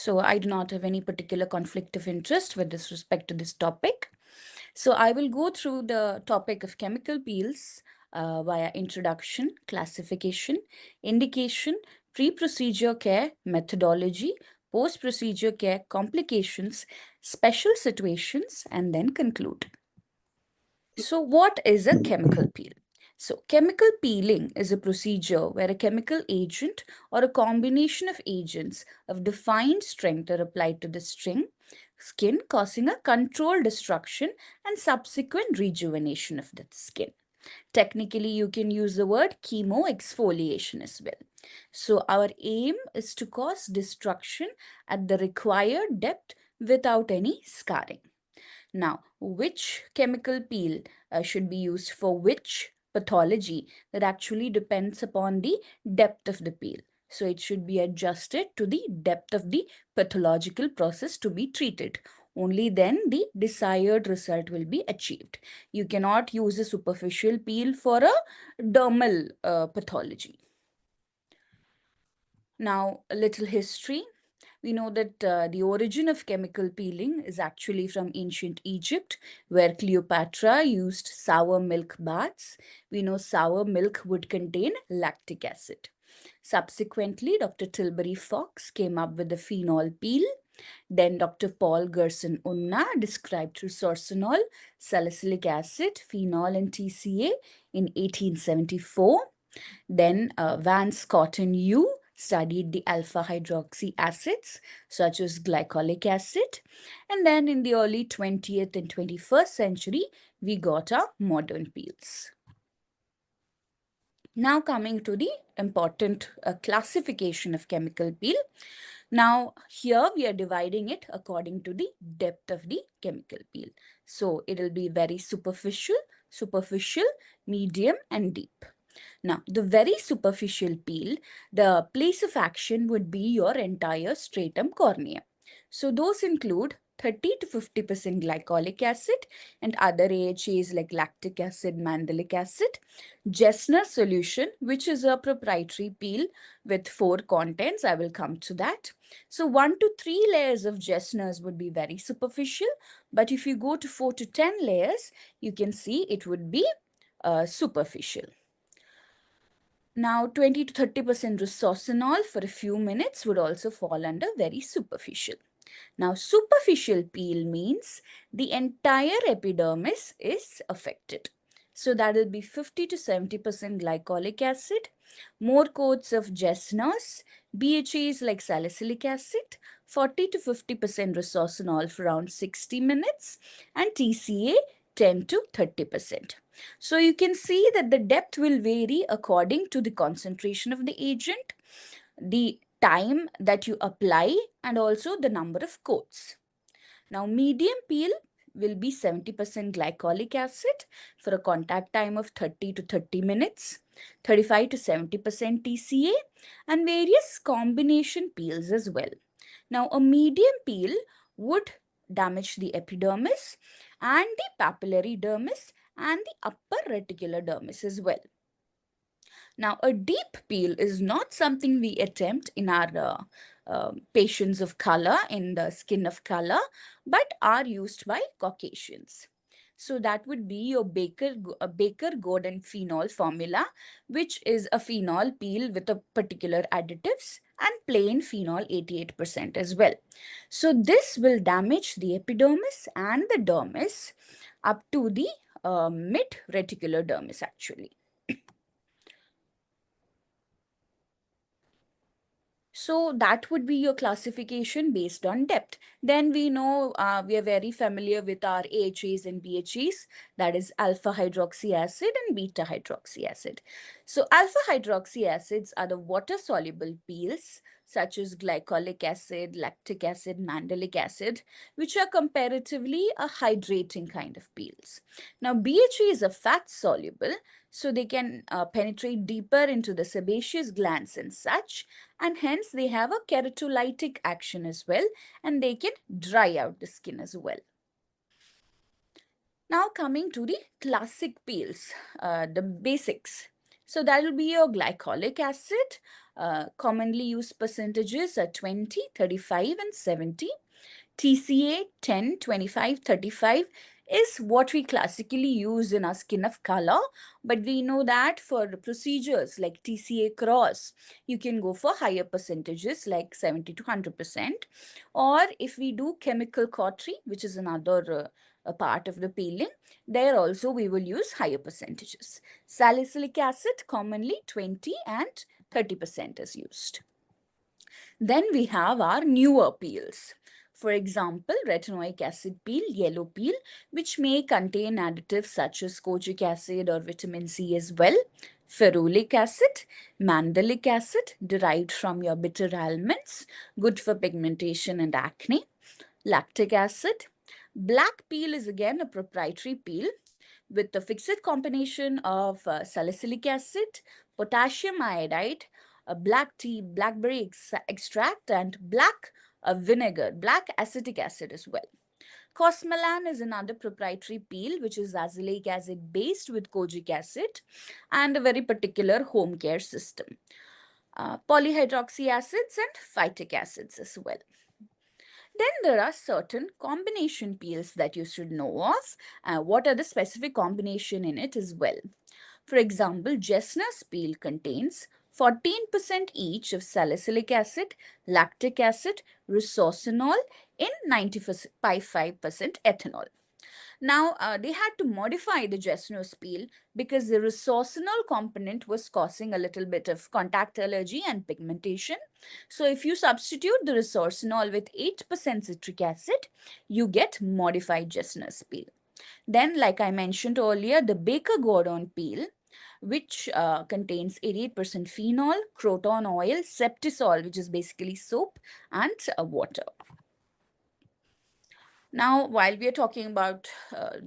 So I do not have any particular conflict of interest with respect to this topic. So I will go through the topic of chemical peels via introduction, classification, indication, pre-procedure care, methodology, post-procedure care, complications, special situations, and then conclude. So what is a chemical peel? So chemical peeling is a procedure where a chemical agent or a combination of agents of defined strength are applied to the skin, causing a controlled destruction and subsequent rejuvenation of the skin. Technically, you can use the word chemoexfoliation as well. So our aim is to cause destruction at the required depth without any scarring. Now, which chemical peel should be used for which pathology? That actually depends upon the depth of the peel. So it should be adjusted to the depth of the pathological process to be treated. Only then the desired result will be achieved. You cannot use a superficial peel for a dermal pathology. Now, a little history. We know that the origin of chemical peeling is actually from ancient Egypt, where Cleopatra used sour milk baths. We know sour milk would contain lactic acid. Subsequently, Dr. Tilbury Fox came up with the phenol peel. Then Dr. Paul Gerson Unna described resorcinol, salicylic acid, phenol, and TCA in 1874. Then Van Scotten Yu studied the alpha hydroxy acids such as glycolic acid. And then in the early 20th and 21st century, we got our modern peels. Now coming to the important classification of chemical peel. Now here we are dividing it according to the depth of the chemical peel. So it will be very superficial, medium, and deep. Now, the very superficial peel, the place of action would be your entire stratum cornea. So those include 30 to 50% glycolic acid and other AHAs like lactic acid, mandelic acid, Jessner solution, which is a proprietary peel with 4 contents. I will come to that. So 1 to 3 layers of Jessners would be very superficial, but if you go to 4 to 10 layers, you can see it would be superficial. Now, 20 to 30% resorcinol for a few minutes would also fall under very superficial. Now, superficial peel means the entire epidermis is affected. So that will be 50 to 70% glycolic acid, more coats of Jessners, BHAs like salicylic acid, 40 to 50% resorcinol for around 60 minutes, and TCA 10 to 30%. So you can see that the depth will vary according to the concentration of the agent, the time that you apply, and also the number of coats. Now, medium peel will be 70% glycolic acid for a contact time of 30 to 30 minutes, 35 to 70% TCA, and various combination peels as well. Now, a medium peel would damage the epidermis and the papillary dermis and the upper reticular dermis as well. Now, a deep peel is not something we attempt in our patients of color, in the skin of color, but are used by Caucasians. So that would be your Baker-Gordon phenol formula, which is a phenol peel with a particular additives and plain phenol 88% as well. So this will damage the epidermis and the dermis up to the mid-reticular dermis actually. So that would be your classification based on depth. Then we know we are very familiar with our AHAs and BHAs, that is alpha hydroxy acid and beta hydroxy acid. So alpha hydroxy acids are the water soluble peels such as glycolic acid, lactic acid, mandelic acid, which are comparatively a hydrating kind of peels. Now BHAs are fat soluble, so they can penetrate deeper into the sebaceous glands and such, and hence they have a keratolytic action as well, and they can dry out the skin as well. Now coming to the classic peels, the basics. So that will be your glycolic acid. Commonly used percentages are 20, 35, and 70. TCA 10, 25, 35 is what we classically use in our skin of color, but we know that for procedures like TCA cross, you can go for higher percentages like 70 to 100%. Or if we do chemical cautery, which is another a part of the peeling, there also we will use higher percentages. Salicylic acid, commonly 20 and 30% is used. Then we have our newer peels. For example, retinoic acid peel, yellow peel, which may contain additives such as kojic acid or vitamin C as well. Ferulic acid, mandelic acid derived from your bitter almonds, good for pigmentation and acne. Lactic acid. Black peel is again a proprietary peel with the fixed combination of salicylic acid, potassium iodide, black tea, blackberry extract, and black vinegar, black acetic acid as well. Cosmelan is another proprietary peel which is azelaic acid based with kojic acid and a very particular home care system. Polyhydroxy acids and phytic acids as well. Then there are certain combination peels that you should know of. What are the specific combination in it as well? For example, Jessner's peel contains 14% each of salicylic acid, lactic acid, resorcinol in 95% ethanol. Now, they had to modify the Jessner's peel because the resorcinol component was causing a little bit of contact allergy and pigmentation. So, if you substitute the resorcinol with 8% citric acid, you get modified Jessner's peel. Then, like I mentioned earlier, the Baker Gordon peel, which contains 88% phenol, croton oil, septisol, which is basically soap, and water. Now, while we are talking about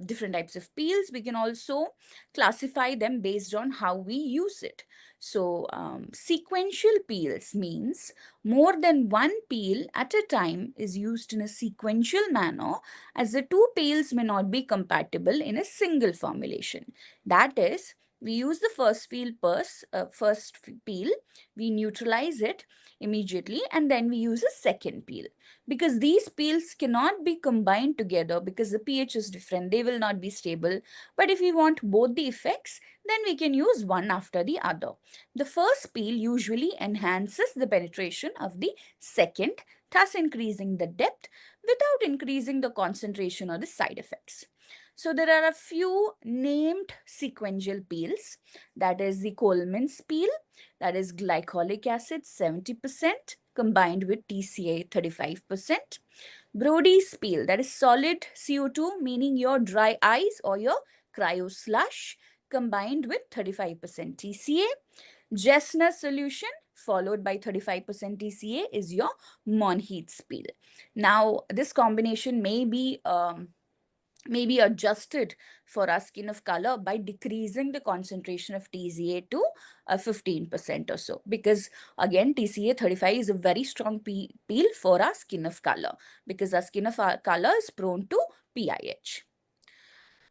different types of peels, we can also classify them based on how we use it. So, sequential peels means more than one peel at a time is used in a sequential manner, as the two peels may not be compatible in a single formulation. That is, we use the first peel, we neutralize it immediately, and then we use a second peel, because these peels cannot be combined together because the pH is different. They will not be stable. But if we want both the effects, then we can use one after the other. The first peel usually enhances the penetration of the second, thus increasing the depth without increasing the concentration or the side effects. So there are a few named sequential peels. That is the Coleman's peel, that is glycolic acid 70% combined with TCA 35%. Brody's peel, that is solid CO2, meaning your dry ice or your cryo slush, combined with 35% TCA. Jessner solution followed by 35% TCA is your Monheat's peel. Now, this combination may be adjusted for our skin of color by decreasing the concentration of TCA to 15% or so, because again TCA 35 is a very strong peel for our skin of color, because our skin of our color is prone to PIH.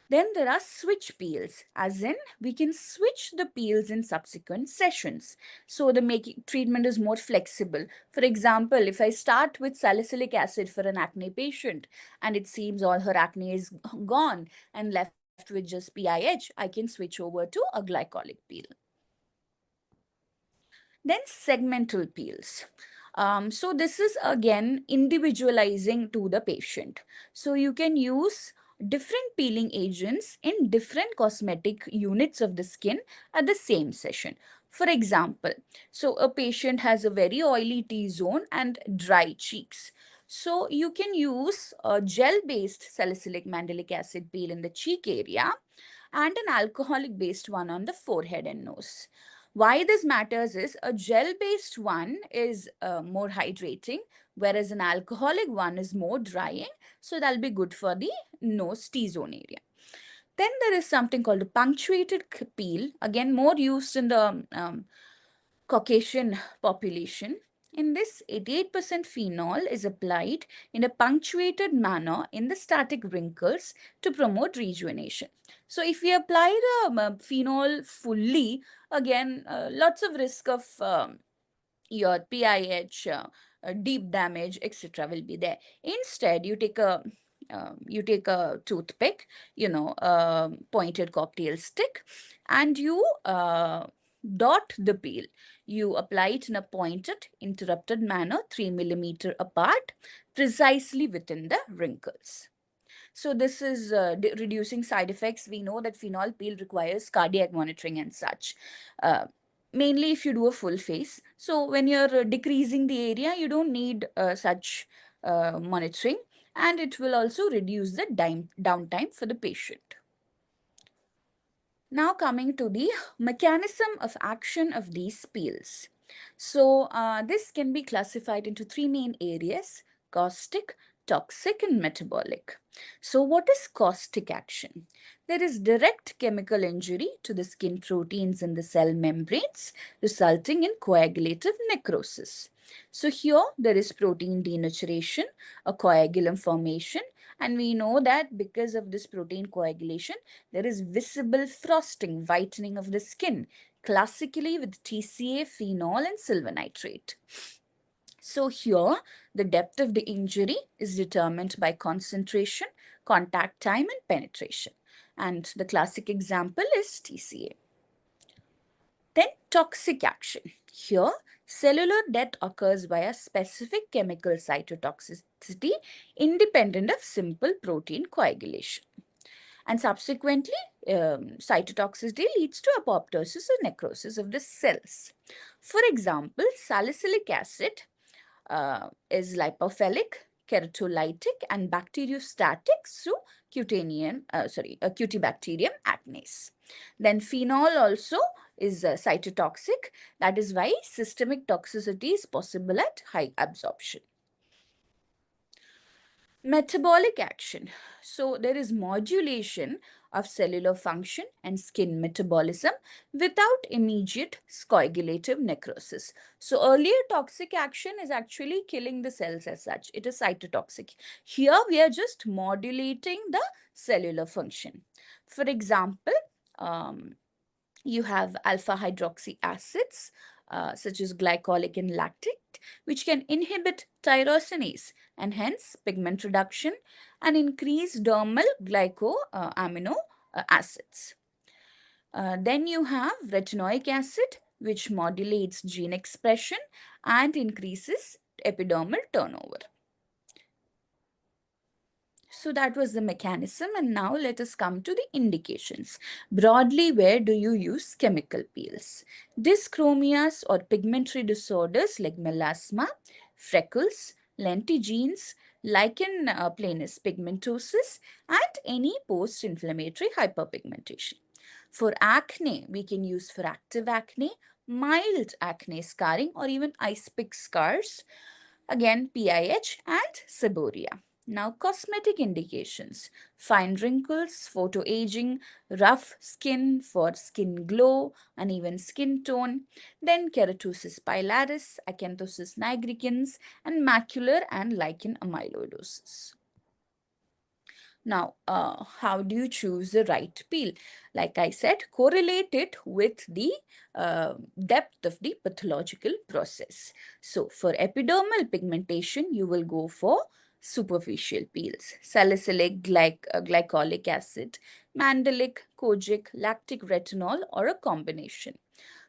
Then there are switch peels, as in we can switch the peels in subsequent sessions. So the treatment is more flexible. For example, if I start with salicylic acid for an acne patient and it seems all her acne is gone and left with just PIH, I can switch over to a glycolic peel. Then segmental peels. So this is again individualizing to the patient. So you can use different peeling agents in different cosmetic units of the skin at the same session. For example, so a patient has a very oily T-zone and dry cheeks. So you can use a gel-based salicylic mandelic acid peel in the cheek area and an alcoholic-based one on the forehead and nose. Why this matters is a gel-based one is more hydrating, whereas an alcoholic one is more drying. So that'll be good for the nose T-zone area. Then there is something called a punctuated peel, again more used in the Caucasian population. In this, 88% phenol is applied in a punctuated manner in the static wrinkles to promote rejuvenation. So if we apply the phenol fully, again, lots of risk of your PIH, deep damage, etc. will be there. Instead, you take a toothpick, pointed cocktail stick, and you dot the peel. You apply it in a pointed, interrupted manner, 3 mm apart, precisely within the wrinkles. So this is reducing side effects. We know that phenol peel requires cardiac monitoring and such. Uh, Mainly if you do a full face. So when you're decreasing the area, you don't need such monitoring, and it will also reduce the downtime for the patient. Now coming to the mechanism of action of these peels. So this can be classified into three main areas: caustic, toxic, and metabolic. So what is caustic action? There is direct chemical injury to the skin proteins in the cell membranes, resulting in coagulative necrosis. So here there is protein denaturation, a coagulum formation, and we know that because of this protein coagulation, there is visible frosting, whitening of the skin, classically with TCA, phenol, and silver nitrate. So here, the depth of the injury is determined by concentration, contact time, and penetration. And the classic example is TCA. Then toxic action. Here, cellular death occurs by a specific chemical cytotoxicity independent of simple protein coagulation. And subsequently, cytotoxicity leads to apoptosis or necrosis of the cells. For example, salicylic acid is lipophilic, keratolytic, and bacteriostatic through Cutibacterium acnes. Then phenol also is cytotoxic. That is why systemic toxicity is possible at high absorption. Metabolic action. So there is modulation of cellular function and skin metabolism without immediate coagulative necrosis. So earlier toxic action is actually killing the cells as such. It is cytotoxic. Here we are just modulating the cellular function. For example, you have alpha hydroxy acids such as glycolic and lactic, which can inhibit tyrosinase and hence pigment reduction and increase dermal glycoamino acids. Then you have retinoic acid, which modulates gene expression and increases epidermal turnover. So that was the mechanism, and now let us come to the indications. Broadly, where do you use chemical peels? Dyschromias or pigmentary disorders like melasma, freckles, lentigines, lichen planus pigmentosus, and any post-inflammatory hyperpigmentation. For acne, we can use for active acne, mild acne scarring, or even ice pick scars. Again, PIH and seborrhea. Now, cosmetic indications: fine wrinkles, photoaging, rough skin for skin glow, uneven skin tone, then keratosis pilaris, acanthosis nigricans, and macular and lichen amyloidosis. Now, how do you choose the right peel? Like I said, correlate it with the depth of the pathological process. So, for epidermal pigmentation, you will go for superficial peels: salicylic, glycolic acid, mandelic, kojic, lactic retinol, or a combination.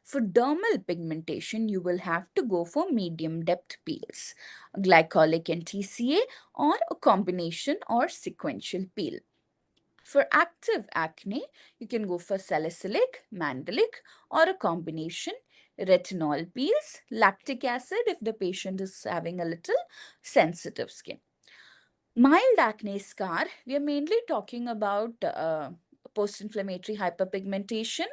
For dermal pigmentation, you will have to go for medium depth peels, glycolic and TCA, or a combination or sequential peel. For active acne, you can go for salicylic, mandelic, or a combination, retinol peels, lactic acid if the patient is having a little sensitive skin. Mild acne scar, we are mainly talking about post-inflammatory hyperpigmentation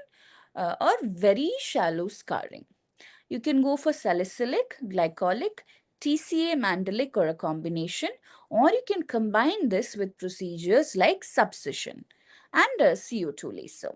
or very shallow scarring. You can go for salicylic, glycolic, TCA, mandelic, or a combination, or you can combine this with procedures like subcision and CO2 laser.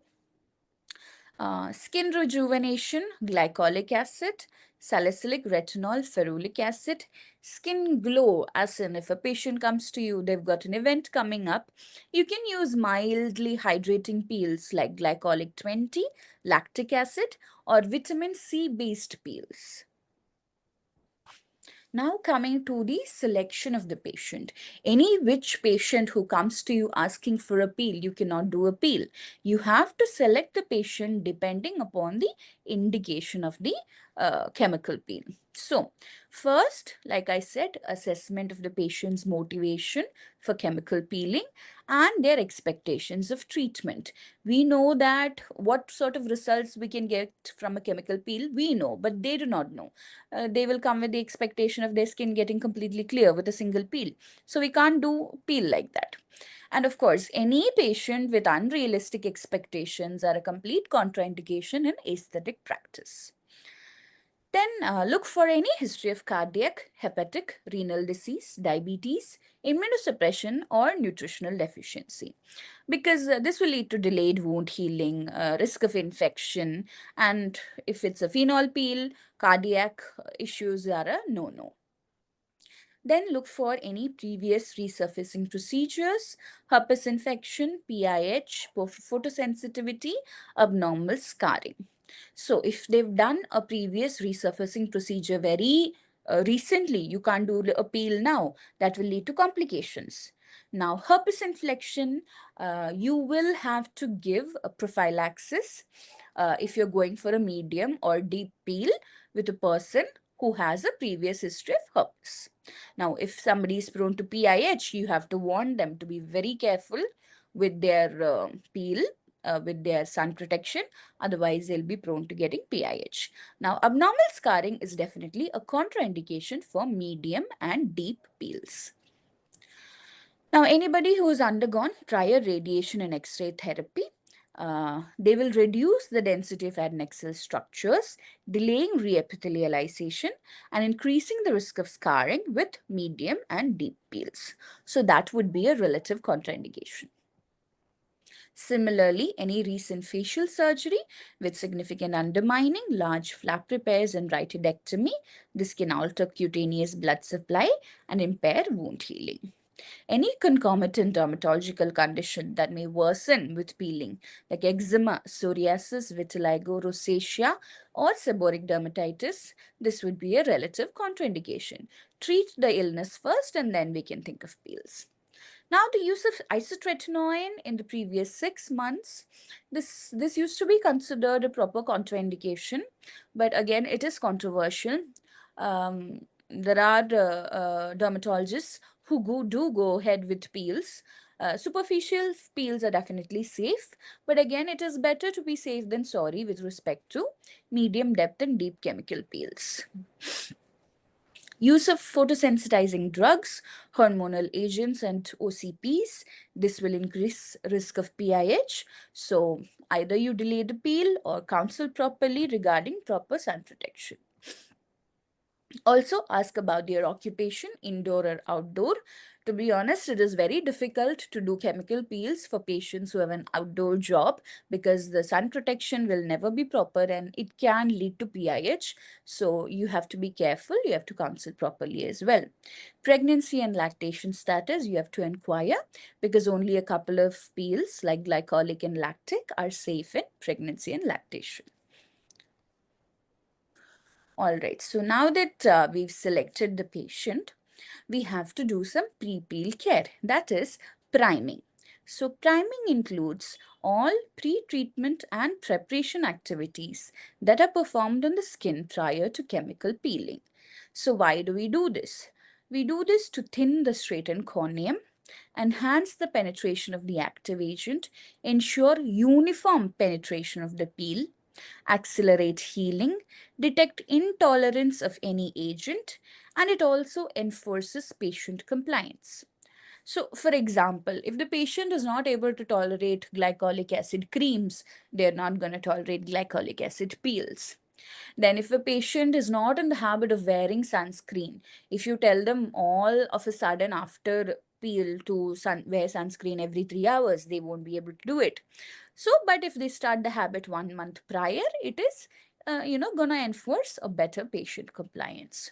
Skin rejuvenation, glycolic acid, salicylic retinol, ferulic acid. Skin glow, as in if a patient comes to you, they've got an event coming up, you can use mildly hydrating peels like glycolic 20, lactic acid, or vitamin C based peels. Now coming to the selection of the patient. Any which patient who comes to you asking for a peel, you cannot do a peel. You have to select the patient depending upon the indication of the chemical peel. So first, like I said, assessment of the patient's motivation for chemical peeling and their expectations of treatment. We know that what sort of results we can get from a chemical peel, we know, but they do not know. They will come with the expectation of their skin getting completely clear with a single peel. So we can't do peel like that. And of course, any patient with unrealistic expectations are a complete contraindication in aesthetic practice. Then look for any history of cardiac, hepatic, renal disease, diabetes, immunosuppression, or nutritional deficiency. Because this will lead to delayed wound healing, risk of infection, and if it's a phenol peel, cardiac issues are a no-no. Then look for any previous resurfacing procedures, herpes infection, PIH, photosensitivity, abnormal scarring. So if they've done a previous resurfacing procedure very recently, you can't do a peel now. That will lead to complications. Now, herpes infection, you will have to give a prophylaxis if you're going for a medium or deep peel with a person who has a previous history of herpes. Now, if somebody is prone to PIH, you have to warn them to be very careful with their peel, with their sun protection. Otherwise, they'll be prone to getting PIH. Now, abnormal scarring is definitely a contraindication for medium and deep peels. Now, anybody who has undergone prior radiation and X-ray therapy, they will reduce the density of adnexal structures, delaying reepithelialization and increasing the risk of scarring with medium and deep peels. So that would be a relative contraindication. Similarly, any recent facial surgery with significant undermining, large flap repairs and rhytidectomy, this can alter cutaneous blood supply and impair wound healing. Any concomitant dermatological condition that may worsen with peeling, like eczema, psoriasis, vitiligo, rosacea, or seborrheic dermatitis, this would be a relative contraindication. Treat the illness first and then we can think of peels. Now, the use of isotretinoin in the previous 6 months, this used to be considered a proper contraindication, but again, it is controversial. There are dermatologists who do go ahead with peels. Superficial peels are definitely safe, but again, it is better to be safe than sorry with respect to medium depth and deep chemical peels. Use of photosensitizing drugs, hormonal agents, and OCPs. This will increase risk of PIH. So either you delay the peel or counsel properly regarding proper sun protection. Also ask about their occupation, indoor or outdoor. To be honest, it is very difficult to do chemical peels for patients who have an outdoor job because the sun protection will never be proper and it can lead to PIH. So you have to be careful. You have to counsel properly as well. Pregnancy and lactation status, you have to inquire because only a couple of peels like glycolic and lactic are safe in pregnancy and lactation. All right, so now that we've selected the patient, we have to do some pre-peel care, that is priming. So priming includes all pre-treatment and preparation activities that are performed on the skin prior to chemical peeling. So why do we do this? We do this to thin the straightened corneum, enhance the penetration of the active agent, ensure uniform penetration of the peel, accelerate healing, detect intolerance of any agent, and it also enforces patient compliance. So, for example, if the patient is not able to tolerate glycolic acid creams, they're not going to tolerate glycolic acid peels. Then, if a patient is not in the habit of wearing sunscreen, if you tell them all of a sudden after peel to wear sunscreen every 3 hours. They won't be able to do it. So, but if they start the habit 1 month prior, it is, going to enforce a better patient compliance.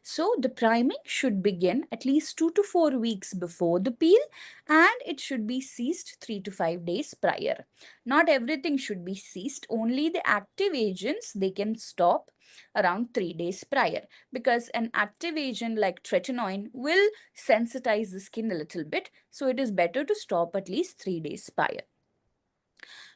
So the priming should begin at least 2 to 4 weeks before the peel, and it should be ceased 3 to 5 days prior. Not everything should be ceased, only the active agents they can stop around 3 days prior, because an active agent like tretinoin will sensitize the skin a little bit, so it is better to stop at least 3 days prior.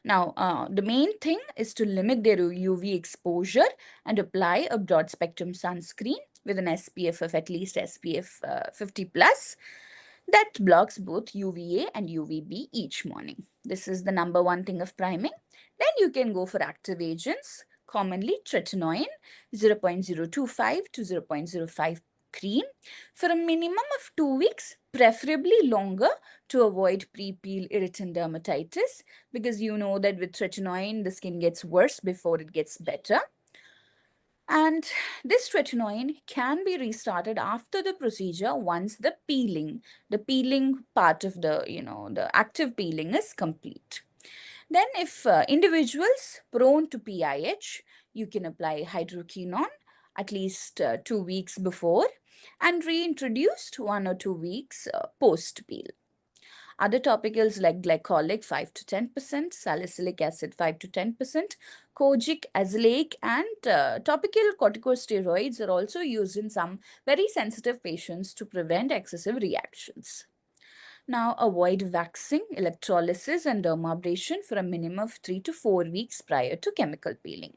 Now, the main thing is to limit their UV exposure and apply a broad spectrum sunscreen with an SPF of at least SPF 50 plus that blocks both UVA and UVB each morning. This is the number one thing of priming. Then you can go for active agents, commonly tretinoin 0.025 to 0.05 cream for a minimum of 2 weeks, preferably longer, to avoid pre-peel irritant dermatitis, because you know that with tretinoin the skin gets worse before it gets better. And this tretinoin can be restarted after the procedure once the peeling part of the active peeling is complete. Then if individuals prone to PIH, you can apply hydroquinone at least 2 weeks before and reintroduced 1 or 2 weeks post-peel. Other topicals like glycolic 5 to 10%, salicylic acid 5 to 10%, kojic, azelaic, and topical corticosteroids are also used in some very sensitive patients to prevent excessive reactions. Now, avoid waxing, electrolysis, and dermabrasion for a minimum of 3 to 4 weeks prior to chemical peeling.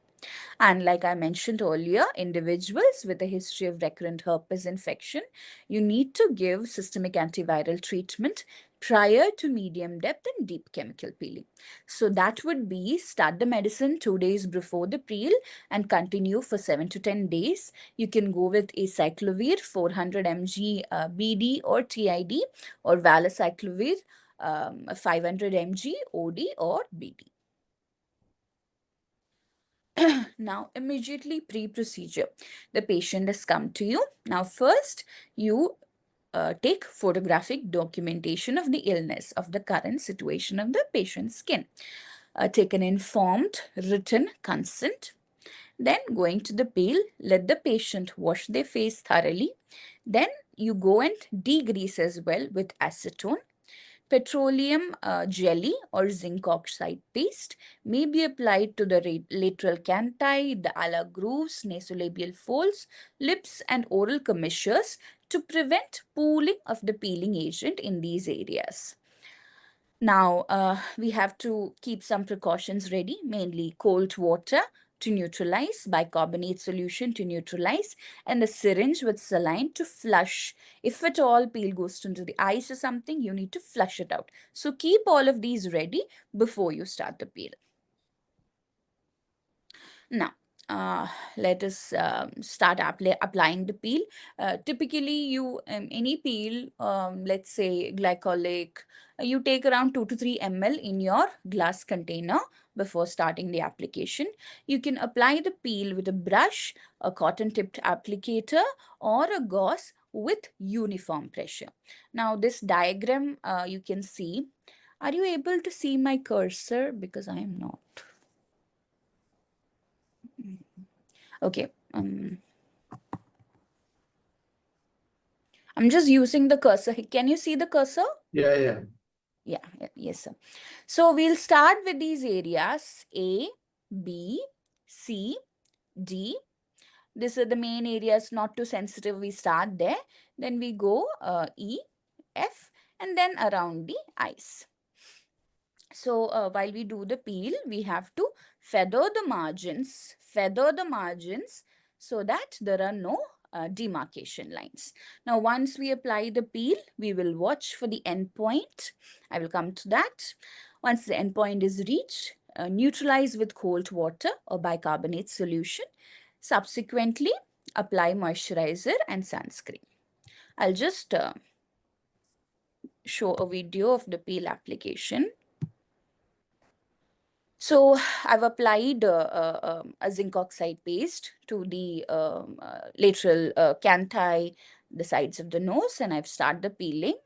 And like I mentioned earlier, individuals with a history of recurrent herpes infection, you need to give systemic antiviral treatment prior to medium depth and deep chemical peeling. So that would be start the medicine 2 days before the peel and continue for 7 to 10 days. You can go with acyclovir 400 mg BD or TID, or valacyclovir 500 mg OD or BD. Now, immediately pre-procedure, the patient has come to you. Now, first, you take photographic documentation of the illness, of the current situation of the patient's skin. Take an informed written consent. Then, going to the peel, let the patient wash their face thoroughly. Then, you go and degrease as well with acetone. Petroleum jelly or zinc oxide paste may be applied to the lateral canthi, the ala grooves, nasolabial folds, lips, and oral commissures to prevent pooling of the peeling agent in these areas. Now, we have to keep some precautions ready, mainly cold water to neutralize, bicarbonate solution to neutralize, and a syringe with saline to flush. If at all peel goes into the eyes or something, you need to flush it out. So keep all of these ready before you start the peel. Now, let us start applying the peel. Typically, any peel, let's say glycolic, you take around 2 to 3 ml in your glass container before starting the application. You can apply the peel with a brush, a cotton-tipped applicator, or a gauze with uniform pressure. Now, this diagram you can see. Are you able to see my cursor? Because I am not. Okay. I'm just using the cursor. Can you see the cursor? Yeah. Yes, sir. So we'll start with these areas A, B, C, D. These are the main areas, not too sensitive. We start there. Then we go E, F, and then around the eyes. So while we do the peel, we have to feather the margins so that there are no demarcation lines. Now, once we apply the peel, we will watch for the end point. I will come to that. Once the end point is reached, neutralize with cold water or bicarbonate solution. Subsequently, apply moisturizer and sunscreen. I'll just show a video of the peel application. So I've applied a zinc oxide paste to the lateral canthi, the sides of the nose, and I've started the peeling.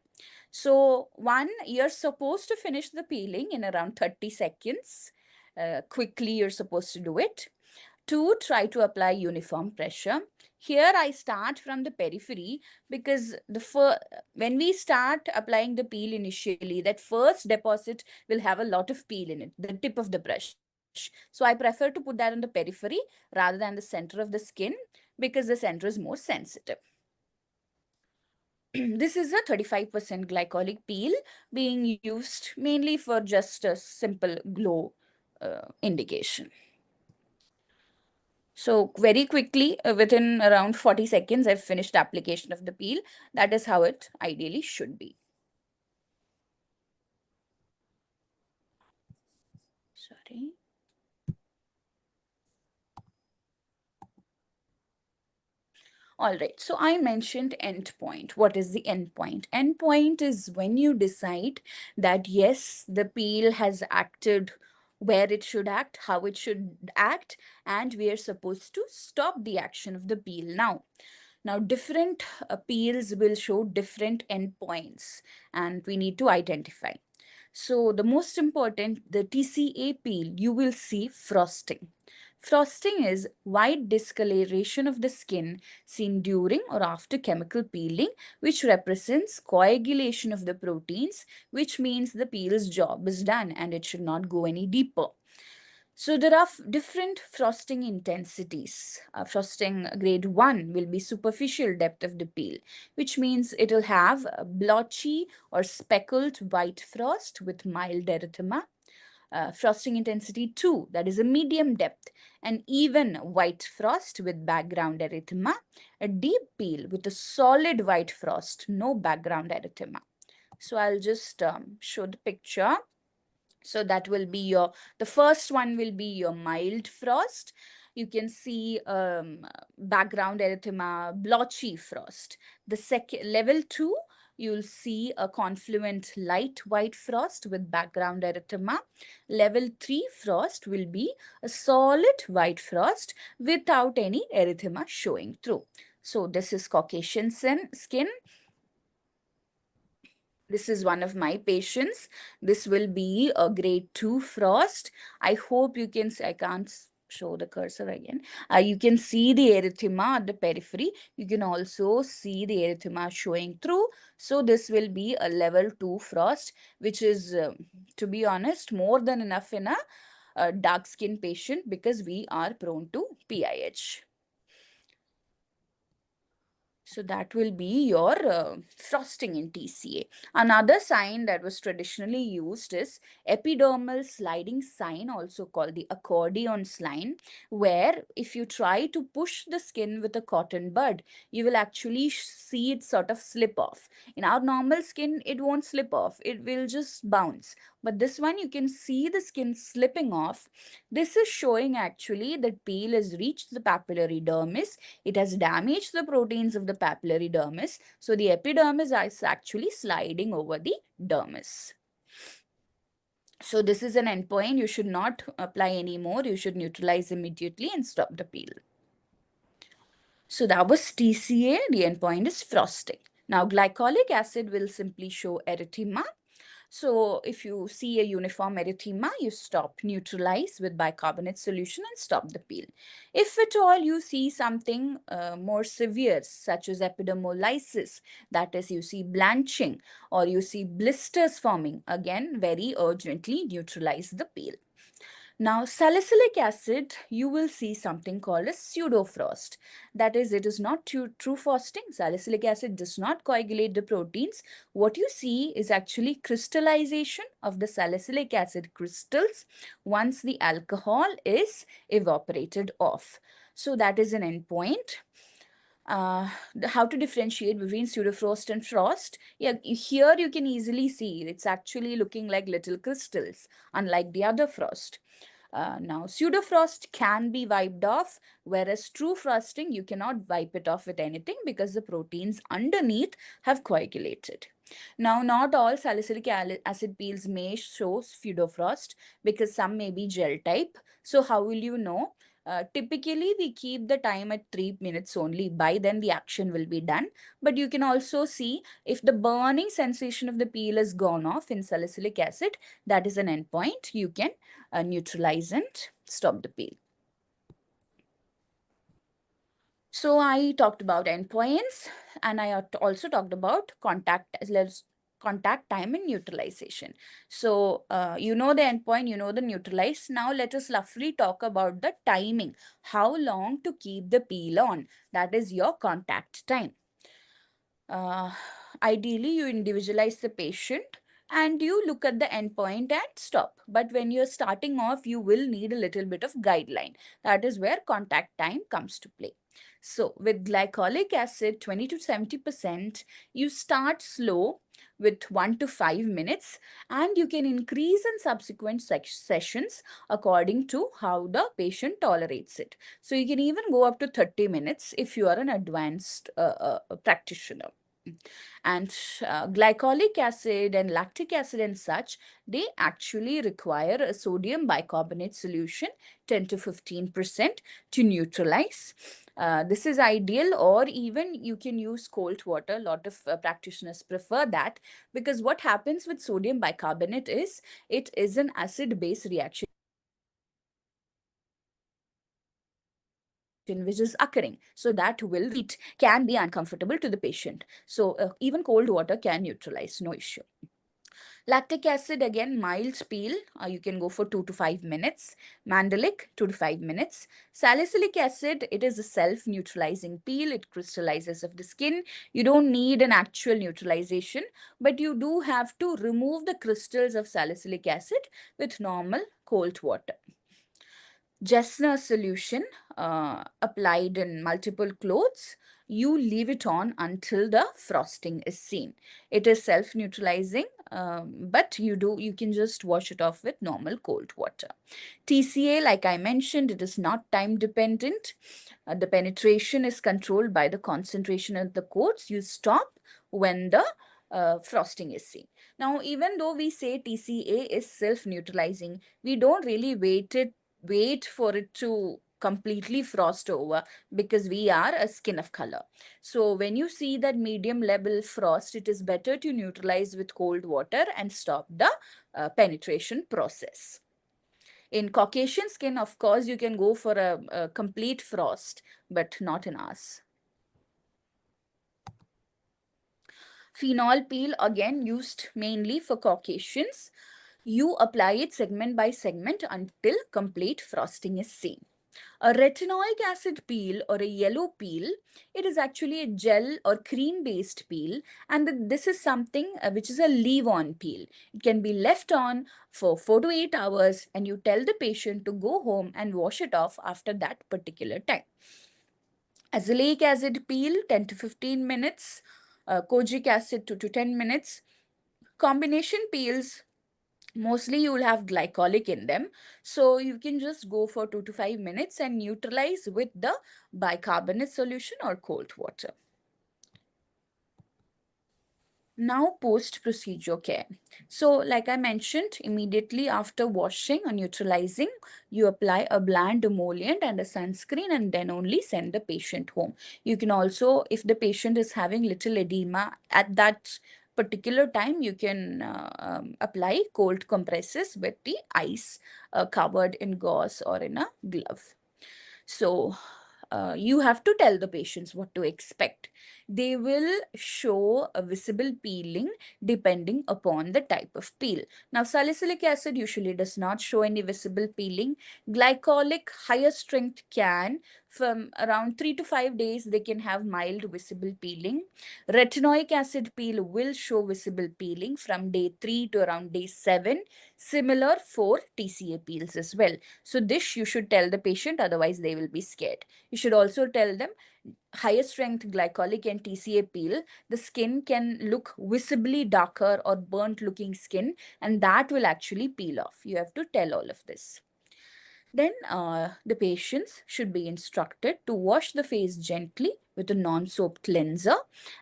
So one, you're supposed to finish the peeling in around 30 seconds. Quickly, you're supposed to do it. Two, try to apply uniform pressure. Here I start from the periphery because when we start applying the peel initially, that first deposit will have a lot of peel in it, the tip of the brush. So I prefer to put that on the periphery rather than the center of the skin because the center is more sensitive. This is a 35% glycolic peel being used mainly for just a simple glow indication. So very quickly, within around 40 seconds, I've finished application of the peel. That is how it ideally should be. Sorry. All right, so I mentioned endpoint. What is the endpoint? Endpoint is when you decide that yes, the peel has acted where it should act, how it should act, and we are supposed to stop the action of the peel. Now different peels will show different endpoints, and we need to identify. So the most important, the TCA peel, you will see frosting. Frosting is white discoloration of the skin seen during or after chemical peeling, which represents coagulation of the proteins, which means the peel's job is done and it should not go any deeper. So there are different frosting intensities. Frosting grade 1 will be superficial depth of the peel, which means it will have a blotchy or speckled white frost with mild erythema. Frosting intensity 2, that is a medium depth, an even white frost with background erythema. A deep peel with a solid white frost, no background erythema. So I'll just show the picture. So that will be the first one will be your mild frost. You can see background erythema, blotchy frost. The second, level 2, you'll see a confluent light white frost with background erythema. Level 3 frost will be a solid white frost without any erythema showing through. So this is Caucasian skin. This is one of my patients. This will be a grade 2 frost. I hope you can see, I can't show the cursor again. You can see the erythema at the periphery. You can also see the erythema showing through. So this will be a level 2 frost, which is, to be honest, more than enough in a dark skin patient because we are prone to PIH. So that will be your frosting in TCA. Another sign that was traditionally used is epidermal sliding sign, also called the accordion sign, where if you try to push the skin with a cotton bud, you will actually see it sort of slip off. In our normal skin, it won't slip off. It will just bounce. But this one, you can see the skin slipping off. This is showing actually that peel has reached the papillary dermis. It has damaged the proteins of the papillary dermis. So the epidermis is actually sliding over the dermis. So this is an endpoint. You should not apply anymore. You should neutralize immediately and stop the peel. So that was TCA. The endpoint is frosting. Now glycolic acid will simply show erythema. So if you see a uniform erythema, you stop, neutralize with bicarbonate solution and stop the peel. If at all you see something more severe, such as epidermolysis, that is you see blanching or you see blisters forming, again, very urgently neutralize the peel. Now, salicylic acid, you will see something called as pseudofrost. That is, it is not true frosting. Salicylic acid does not coagulate the proteins. What you see is actually crystallization of the salicylic acid crystals once the alcohol is evaporated off. So that is an endpoint. How to differentiate between pseudofrost and frost? Yeah, here you can easily see it's actually looking like little crystals, unlike the other frost. Now, pseudofrost can be wiped off, whereas true frosting, you cannot wipe it off with anything because the proteins underneath have coagulated. Now, not all salicylic acid peels may show pseudofrost because some may be gel type. So, how will you know? Typically, we keep the time at 3 minutes only. By then, the action will be done. But you can also see if the burning sensation of the peel is gone off in salicylic acid, that is an endpoint. You can neutralize and stop the peel. So I talked about endpoints, and I also talked about contact time and neutralization. So you know the endpoint, you know the neutralize. Now let us roughly talk about the timing. How long to keep the peel on? That is your contact time. Uh, Ideally, you individualize the patient and you look at the endpoint and stop. But when you're starting off, you will need a little bit of guideline. That is where contact time comes to play. So with glycolic acid, 20 to 70%, you start slow with 1 to 5 minutes, and you can increase in subsequent sessions according to how the patient tolerates it. So you can even go up to 30 minutes if you are an advanced practitioner. And glycolic acid and lactic acid and such, they actually require a sodium bicarbonate solution, 10 to 15%, to neutralize. This is ideal, or even you can use cold water. A lot of practitioners prefer that, because what happens with sodium bicarbonate is it is an acid-base reaction which is occurring. So that will heat can be uncomfortable to the patient. So even cold water can neutralize, no issue. Lactic acid, again, mild peel. You can go for 2 to 5 minutes. Mandelic, 2 to 5 minutes. Salicylic acid, it is a self-neutralizing peel. It crystallizes of the skin. You don't need an actual neutralization, but you do have to remove the crystals of salicylic acid with normal cold water. Gessner solution applied in multiple clothes. You leave it on until the frosting is seen. It is self-neutralizing, but you can just wash it off with normal cold water. TCA, like I mentioned, it is not time dependent. The penetration is controlled by the concentration of the coats. You stop when the frosting is seen. Now, even though we say TCA is self-neutralizing, we don't really wait for it to completely frost over, because we are a skin of color. So when you see that medium level frost, it is better to neutralize with cold water and stop the penetration process. In Caucasian skin, of course, you can go for a complete frost, but not in ours. Phenol peel, again used mainly for Caucasians. You apply it segment by segment until complete frosting is seen. A retinoic acid peel or a yellow peel, it is actually a gel or cream based peel, and this is something which is a leave on peel. It can be left on for 4 to 8 hours, and you tell the patient to go home and wash it off after that particular time. Azelaic acid peel, 10 to 15 minutes. Kojic acid, 2 to 10 minutes. Combination peels, mostly you will have glycolic in them, so you can just go for 2 to 5 minutes and neutralize with the bicarbonate solution or cold water. Now, post-procedure care. So, like I mentioned, immediately after washing or neutralizing, you apply a bland emollient and a sunscreen, and then only send the patient home. You can also, if the patient is having little edema at that particular time, you can apply cold compresses with the ice covered in gauze or in a glove. So, you have to tell the patients what to expect. They will show a visible peeling depending upon the type of peel. Now, salicylic acid usually does not show any visible peeling. Glycolic, higher strength can, from around 3 to 5 days, they can have mild visible peeling. Retinoic acid peel will show visible peeling from day 3 to around day 7. Similar for TCA peels as well. So this you should tell the patient, otherwise they will be scared. You should also tell them higher strength glycolic and TCA peel, the skin can look visibly darker or burnt looking skin, and that will actually peel off. You have to tell all of this. Then the patients should be instructed to wash the face gently with a non-soap cleanser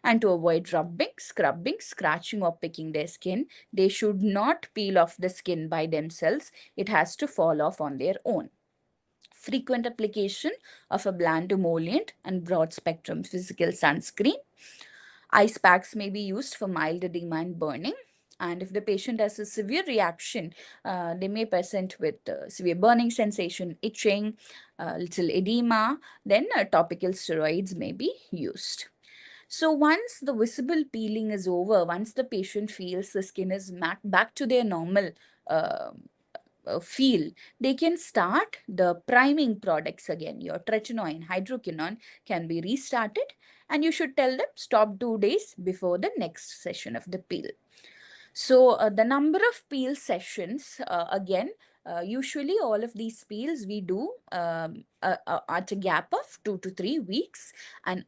and to avoid rubbing, scrubbing, scratching or picking their skin. They should not peel off the skin by themselves. It has to fall off on their own. Frequent application of a bland emollient and broad spectrum physical sunscreen. Ice packs may be used for mild edema and burning. And if the patient has a severe reaction, they may present with severe burning sensation, itching, little edema, then topical steroids may be used. So once the visible peeling is over, once the patient feels the skin is back to their normal uh, feel, they can start the priming products again. Your tretinoin, hydroquinone can be restarted, and you should tell them stop 2 days before the next session of the peel. So the number of peel sessions, again, usually all of these peels we do at a gap of 2 to 3 weeks, and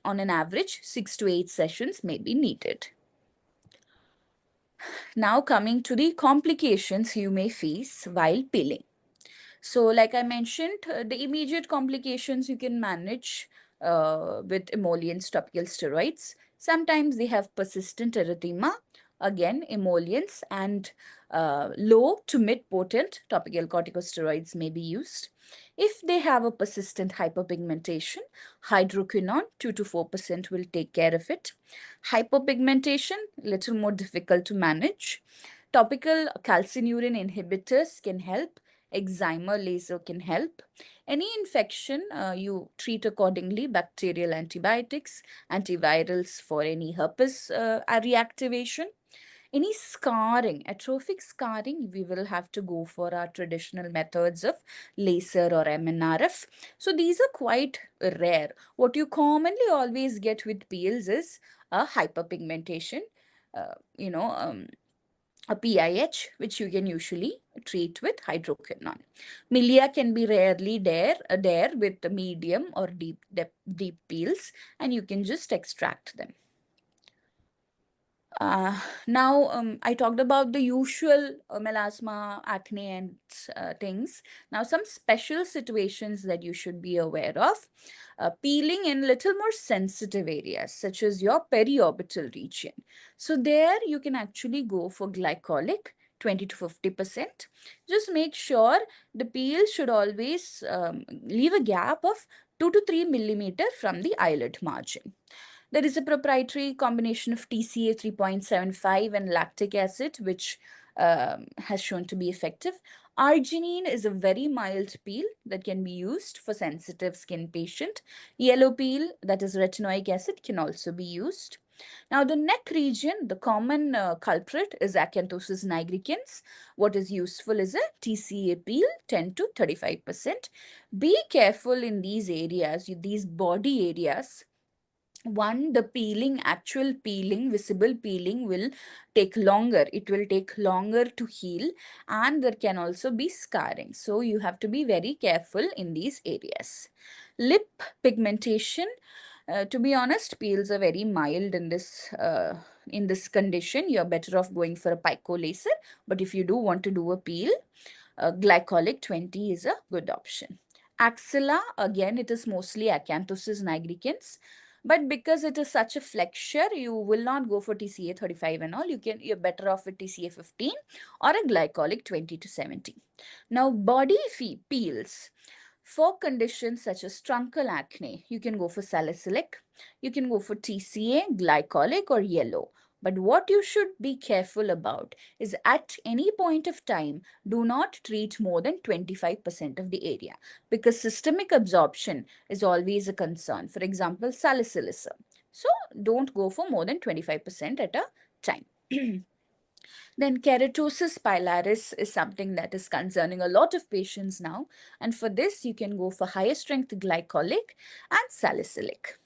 on an average 6 to 8 sessions may be needed. Now coming to the complications you may face while peeling. So, like I mentioned, the immediate complications you can manage with emollients, topical steroids. Sometimes they have persistent erythema. Again, emollients and low to mid potent topical corticosteroids may be used. If they have a persistent hyperpigmentation, hydroquinone 2 to 4% will take care of it. Hyperpigmentation, little more difficult to manage. Topical calcineurin inhibitors can help. Excimer laser can help. Any infection, you treat accordingly. Bacterial antibiotics, antivirals for any herpes reactivation. Any scarring, atrophic scarring, we will have to go for our traditional methods of laser or MNRF. So these are quite rare. What you commonly always get with peels is a hyperpigmentation, uh, you know, um, a PIH, which you can usually treat with hydroquinone. Milia can be rarely there with the medium or deep peels, and you can just extract them. Now, I talked about the usual melasma, acne, and things. Now, some special situations that you should be aware of. Peeling in little more sensitive areas, such as your periorbital region. So there you can actually go for glycolic, 20 to 50%. Just make sure the peel should always leave a gap of 2 to 3 millimeter from the eyelid margin. There is a proprietary combination of TCA 3.75 and lactic acid, which has shown to be effective. Arginine is a very mild peel that can be used for sensitive skin patient. Yellow peel, that is retinoic acid, can also be used. Now, the neck region, the common culprit is Acanthosis nigricans. What is useful is a TCA peel, 10 to 35%. Be careful in these areas, these body areas. One, the peeling, actual peeling, visible peeling will take longer. It will take longer to heal, and there can also be scarring. So you have to be very careful in these areas. Lip pigmentation. To be honest, peels are very mild in this condition. You're better off going for a pico laser. But if you do want to do a peel, glycolic 20 is a good option. Axilla, again, it is mostly Acanthosis nigricans. But because it is such a flexure, you will not go for TCA 35 and all. You're better off with TCA 15 or a glycolic 20 to 70. Now, body peels. For conditions such as truncal acne, you can go for salicylic, you can go for TCA, glycolic, or yellow. But what you should be careful about is at any point of time, do not treat more than 25% of the area because systemic absorption is always a concern. For example, salicylism. So don't go for more than 25% at a time. Then keratosis pilaris is something that is concerning a lot of patients now. And for this, you can go for higher strength glycolic and salicylic.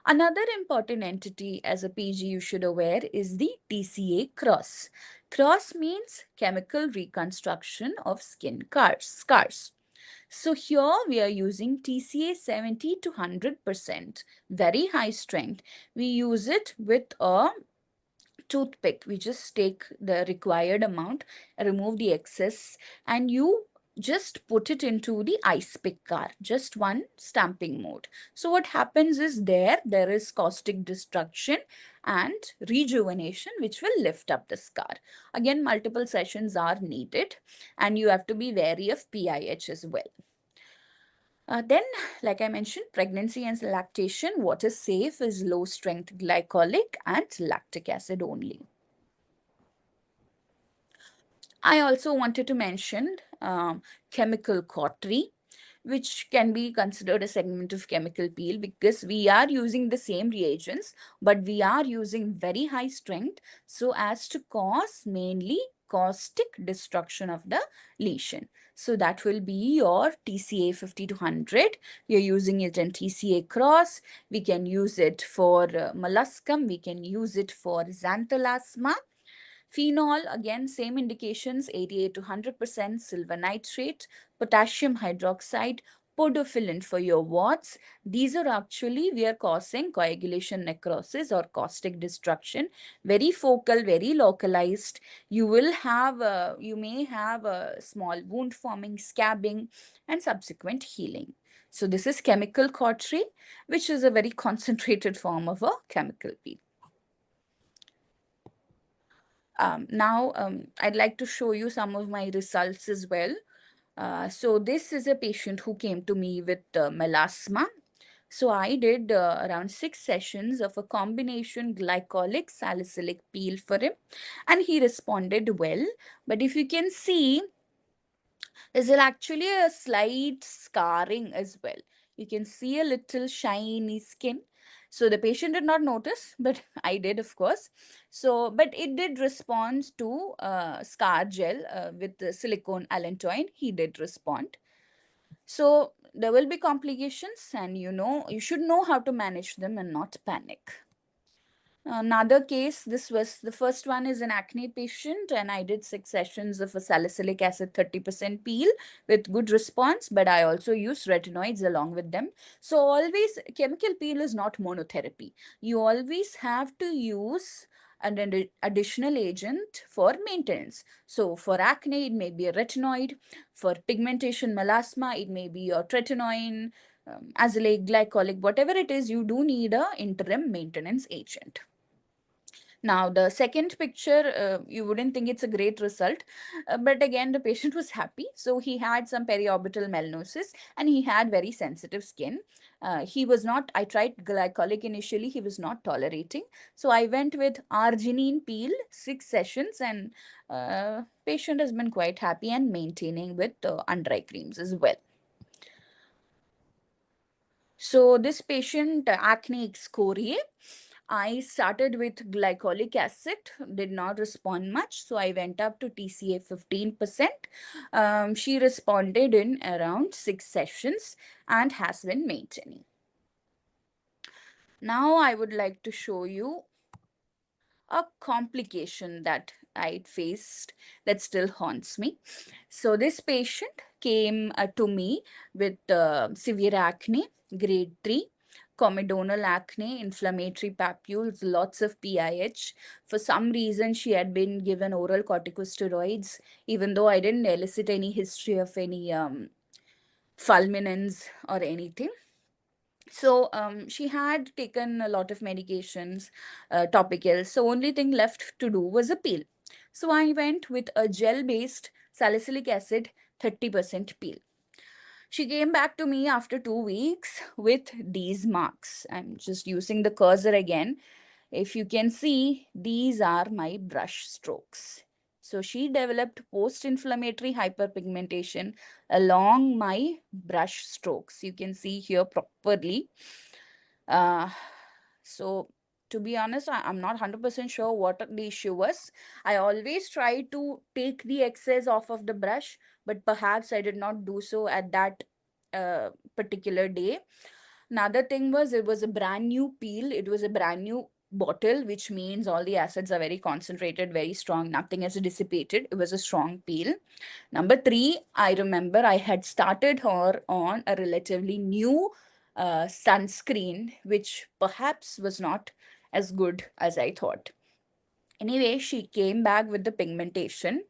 Another important entity as a PG you should aware is the TCA cross. Cross means chemical reconstruction of skin scars. So here we are using TCA 70 to 100%, very high strength. We use it with a toothpick. We just take the required amount, remove the excess, and you just put it into the ice pick car, just one stamping mode. So what happens is there is caustic destruction and rejuvenation, which will lift up the scar. Again, multiple sessions are needed, and you have to be wary of PIH as well. Then, like I mentioned, pregnancy and lactation, what is safe is low strength glycolic and lactic acid only. I also wanted to mention chemical cautery, which can be considered a segment of chemical peel because we are using the same reagents, but we are using very high strength so as to cause mainly caustic destruction of the lesion. So that will be your TCA 50 to 100. We are using it in TCA cross. We can use it for molluscum. We can use it for xanthelasma. Phenol, again, same indications, 88 to 100%, silver nitrate, potassium hydroxide, podophyllin for your warts. These are actually, we are causing coagulation necrosis or caustic destruction. Very focal, very localized. You will have, you may have a small wound forming, scabbing, and subsequent healing. So this is chemical cautery, which is a very concentrated form of a chemical peel. Now, I'd like to show you some of my results as well. So this is a patient who came to me with melasma. So I did around 6 sessions of a combination glycolic salicylic peel for him, and he responded well. But if you can see, is there actually a slight scarring as well. You can see a little shiny skin. So the patient did not notice, but I did, of course. So, but it did respond to scar gel with the silicone allantoin. He did respond. So there will be complications, and you should know how to manage them and not panic. Another case, this was the first one is an acne patient, and I did 6 sessions of a salicylic acid 30% peel with good response, but I also used retinoids along with them. So, always chemical peel is not monotherapy. You always have to use an additional agent for maintenance. So, for acne, it may be a retinoid. For pigmentation melasma, it may be your tretinoin, azelaic, glycolic, whatever it is, you do need a interim maintenance agent. Now, the second picture, you wouldn't think it's a great result, but again, the patient was happy. So he had some periorbital melanosis and he had very sensitive skin. He was not, I tried glycolic initially, he was not tolerating. So I went with arginine peel, 6 sessions, and patient has been quite happy and maintaining with under eye creams as well. So this patient, acne excoriae, I started with glycolic acid, did not respond much. So I went up to TCA 15%. She responded in around 6 sessions and has been maintaining. Now I would like to show you a complication that I faced that still haunts me. So this patient came to me with severe acne, grade 3, comedonal acne, inflammatory papules, lots of PIH. For some reason, she had been given oral corticosteroids, even though I didn't elicit any history of any fulminants or anything. So she had taken a lot of medications, topicals. So only thing left to do was a peel. So I went with a gel-based salicylic acid 30% peel. She came back to me after 2 weeks with these marks. I'm just using the cursor again. If you can see, these are my brush strokes. So she developed post-inflammatory hyperpigmentation along my brush strokes. You can see here properly. Uh, so to be honest, I'm not 100% sure what the issue was. I always try to take the excess off of the brush, but perhaps I did not do so at that particular day. Another thing was it was a brand new peel. It was a brand new bottle, which means all the acids are very concentrated, very strong. Nothing has dissipated. It was a strong peel. Number three, I remember I had started her on a relatively new sunscreen, which perhaps was not as good as I thought. Anyway, she came back with the pigmentation.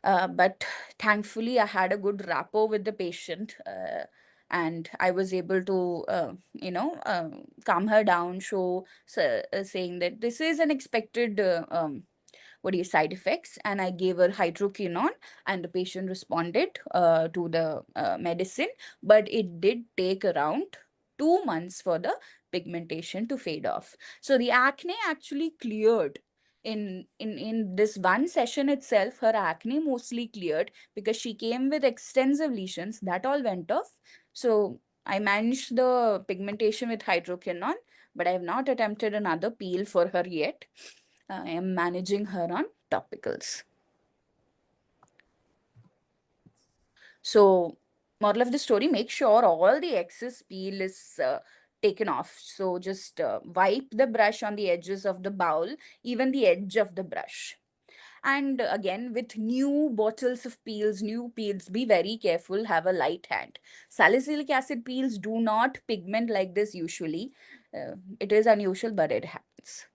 But thankfully, I had a good rapport with the patient, and I was able to, calm her down, saying that this is an expected side effects, and I gave her hydroquinone, and the patient responded to the medicine, but it did take around 2 months for the pigmentation to fade off. So the acne actually cleared in this one session itself. Her acne mostly cleared because she came with extensive lesions that all went off. So I managed the pigmentation with hydroquinone, but I have not attempted another peel for her yet. I am managing her on topicals. So, moral of the story, make sure all the excess peel is taken off. So, just wipe the brush on the edges of the bowl, even the edge of the brush. And again, with new bottles of peels, new peels, be very careful, have a light hand. Salicylic acid peels do not pigment like this usually. It is unusual, but it happens.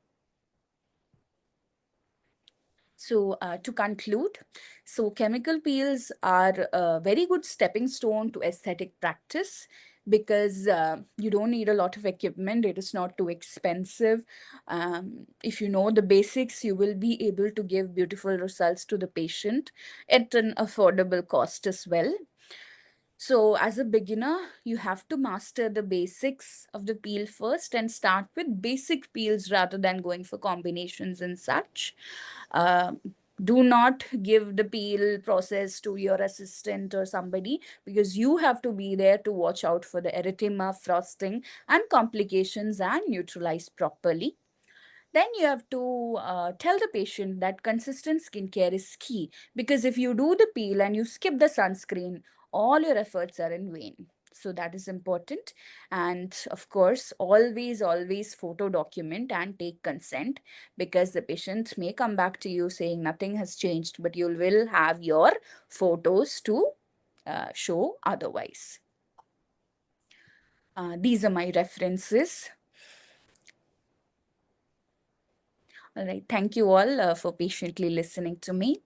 So, to conclude, so chemical peels are a very good stepping stone to aesthetic practice because you don't need a lot of equipment. It is not too expensive. If you know the basics, you will be able to give beautiful results to the patient at an affordable cost as well. So, as a beginner, you have to master the basics of the peel first and start with basic peels rather than going for combinations and such. Um, do not give the peel process to your assistant or somebody, because you have to be there to watch out for the erythema, frosting, and complications and neutralize properly. Then you have to tell the patient that consistent skincare is key, because if you do the peel and you skip the sunscreen, all your efforts are in vain. So that is important. And of course, always photo document and take consent, because the patient may come back to you saying nothing has changed, but you will have your photos to show otherwise. These are my references. All right. Thank you all for patiently listening to me.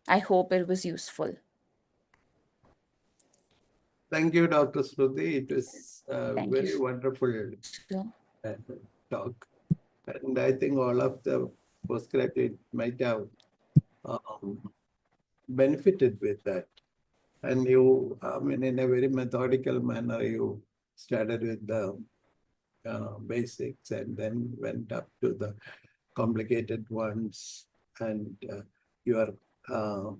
I hope it was useful. Thank you, Dr. Shruti. It was a Thank you. very wonderful uh, talk. And I think all of the postgraduate might have benefited with that. And you, I mean, in a very methodical manner, you started with the basics and then went up to the complicated ones, and your uh,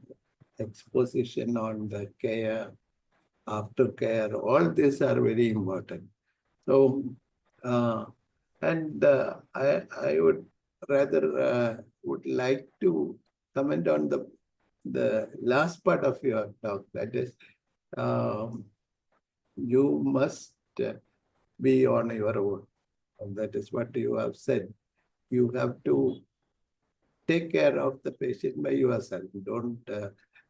exposition on the care, aftercare, all these are very important. So, I would rather would like to comment on the last part of your talk. That is, um, you must be on your own. And that is what you have said. You have to take care of the patient by yourself. Don't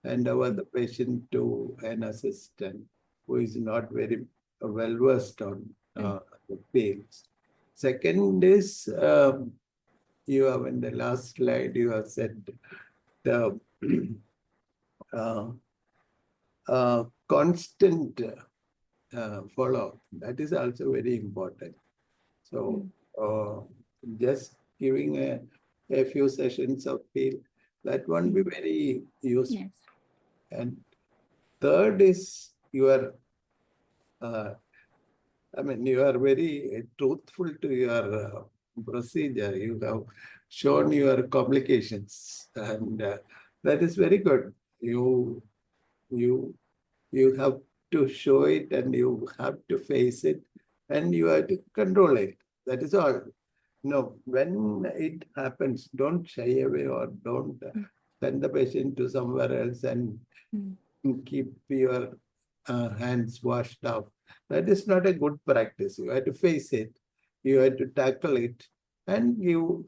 hand over the patient to an assistant who is not very well versed on the fields. Second is, you have in the last slide, you have said the constant follow-up. That is also very important. So just giving a few sessions of peel, that won't be very useful. Yes. And third is your, you are very truthful to your procedure. You have shown your complications, and that is very good. You you have to show it, and you have to face it, and you have to control it. That is all. No, when it happens, don't shy away or don't send the patient to somewhere else and keep your hands washed off. That is not a good practice. You have to face it, you have to tackle it, and give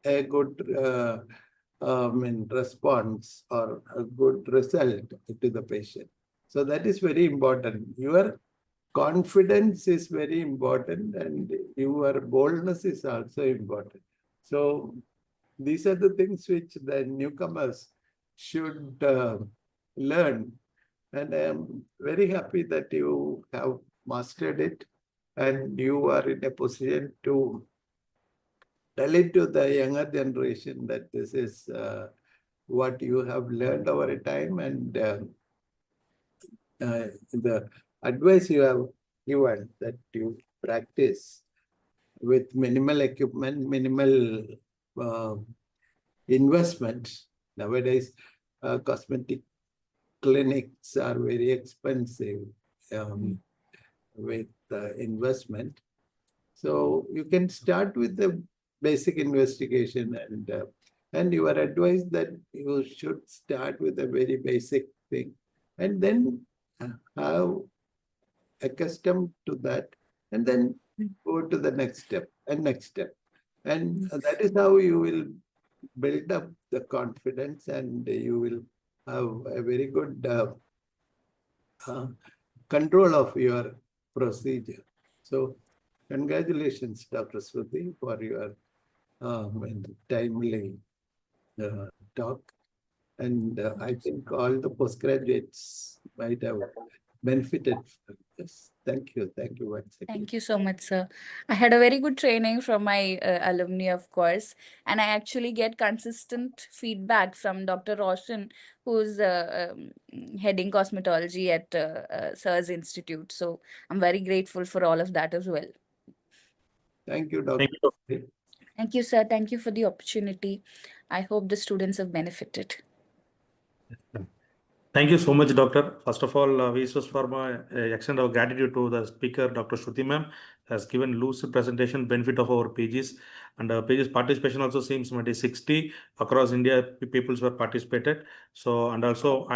a good response or a good result to the patient. So that is very important. Your confidence is very important, and your boldness is also important. So these are the things which the newcomers should learn. And I am very happy that you have mastered it and you are in a position to tell it to the younger generation that this is what you have learned over a time, and the advice you have given that you practice with minimal equipment, minimal uh, investment. Nowadays, cosmetic clinics are very expensive with investment. So you can start with the basic investigation, and you are advised that you should start with a very basic thing, and then have accustomed to that, and then go to the next step and next step. And that is how you will build up the confidence, and you will have a very good control of your procedure. So, congratulations, Dr. Sruti, for your timely talk. And I think all the postgraduates might have benefited from this. Thank you. Thank you once again. Thank you so much, sir. I had a very good training from my alumni, of course, and I actually get consistent feedback from Dr. Roshan, who's heading cosmetology at Sir's Institute. So I'm very grateful for all of that as well. Thank you, Dr. Thank you. Thank you, sir. Thank you for the opportunity. I hope the students have benefited. Thank you so much, Doctor. First of all, we just for my extend our gratitude to the speaker, Dr. Shruti ma'am, has given lucid presentation benefit of our pages, and pages participation also seems maybe 60 across India. Peoples were participated. So and also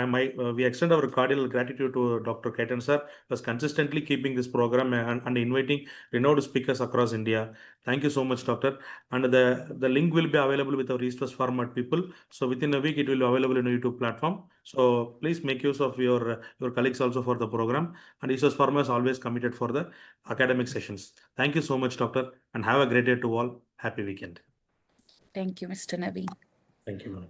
we extend our cordial gratitude to Dr. Ketan sir, was consistently keeping this program and inviting renowned speakers across India. Thank you so much, Doctor. And the link will be available with our resource format people. So within a week it will be available in a YouTube platform. So please make use of your colleagues also for the program. And resource format is always committed for the academic sessions. Thank you so much, Doctor, and have a great day to all. Happy weekend. Thank you, Mr. Naveen. Thank you, ma'am.